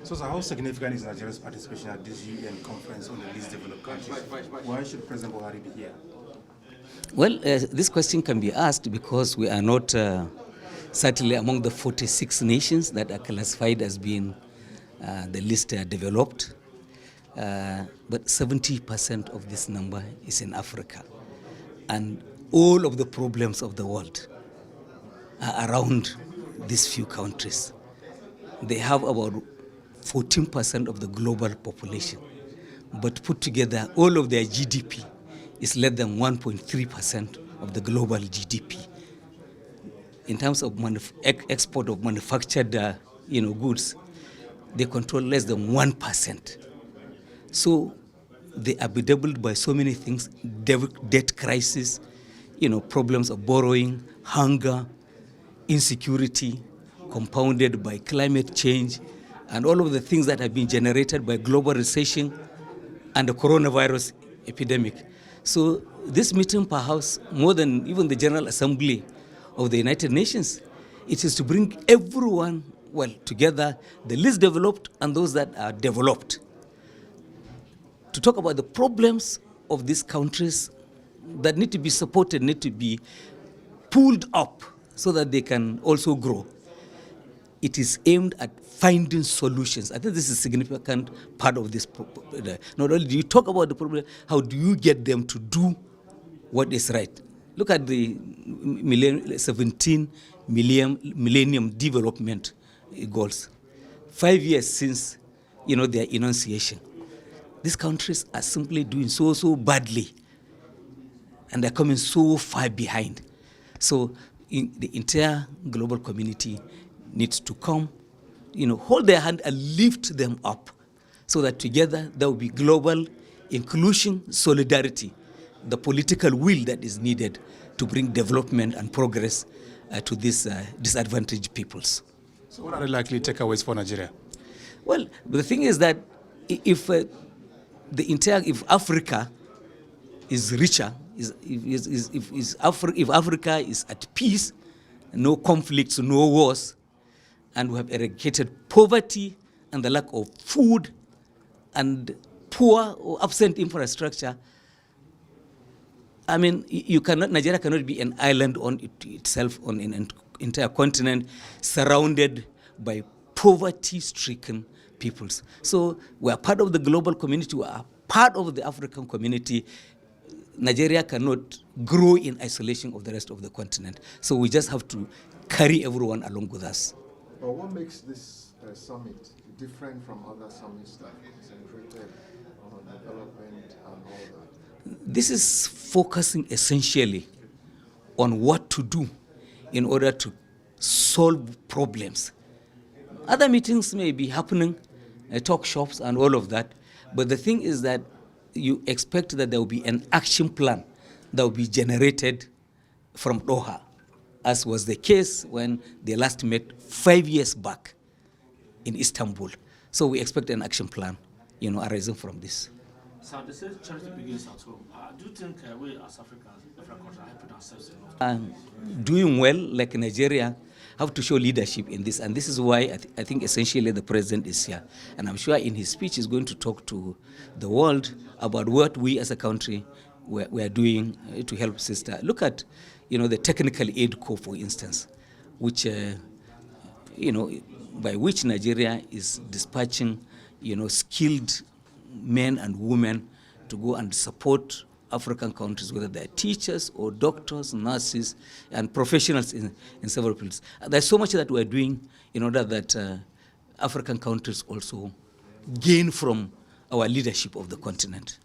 So how significant is Nigeria's participation at this UN conference on the least developed countries? Why should President Buhari be here? Well, this question can be asked because we are not certainly among the 46 nations that are classified as being the least developed. But 70% of this number is in Africa. And all of the problems of the world are around these few countries. They have about 14% of the global population. But put together, all of their GDP is less than 1.3% of the global GDP. In terms of export of manufactured goods, they control less than 1%. So they are bedevilled by so many things: debt crisis, problems of borrowing, hunger, insecurity, compounded by climate change, and all of the things that have been generated by global recession and the coronavirus epidemic. So this meeting, perhaps more than even the General Assembly of the United Nations, it is to bring everyone together, the least developed and those that are developed, to talk about the problems of these countries that need to be supported, need to be pulled up so that they can also grow. It is aimed at finding solutions. I think this is a significant part of this. Not only do you talk about the problem, how do you get them to do what is right? Look at the 17 Millennium Development Goals. 5 years since, their enunciation. These countries are simply doing so badly, and they're coming so far behind. So the entire global community needs to come, hold their hand and lift them up so that together there will be global inclusion, solidarity, the political will that is needed to bring development and progress to these disadvantaged peoples. So what are the likely takeaways for Nigeria? Well, the thing is that if Africa is richer, if Africa is at peace, no conflicts, no wars, and we have eradicated poverty and the lack of food and poor or absent infrastructure, Nigeria cannot be an island on itself, on an entire continent surrounded by poverty-stricken peoples. So we are part of the global community, we are part of the African community. Nigeria cannot grow in isolation of the rest of the continent. So we just have to carry everyone along with us. But what makes this summit different from other summits that concentrated on development and all that? This is focusing essentially on what to do in order to solve problems. Other meetings may be happening, talk shops and all of that, but the thing is that you expect that there will be an action plan that will be generated from Doha, as was the case when they last met 5 years back in Istanbul. So we expect an action plan, arising from this. So they say charity begins at home. Do you think we as Africans, are helping ourselves enough? Doing well, like Nigeria, have to show leadership in this. And this is why I think essentially the president is here. And I'm sure in his speech he's going to talk to the world about what we as a country we are doing to help sister. Look at, the Technical Aid Corps, for instance, which, by which Nigeria is dispatching, skilled men and women to go and support African countries, whether they're teachers or doctors, nurses, and professionals in several fields. There's so much that we're doing in order that African countries also gain from our leadership of the continent.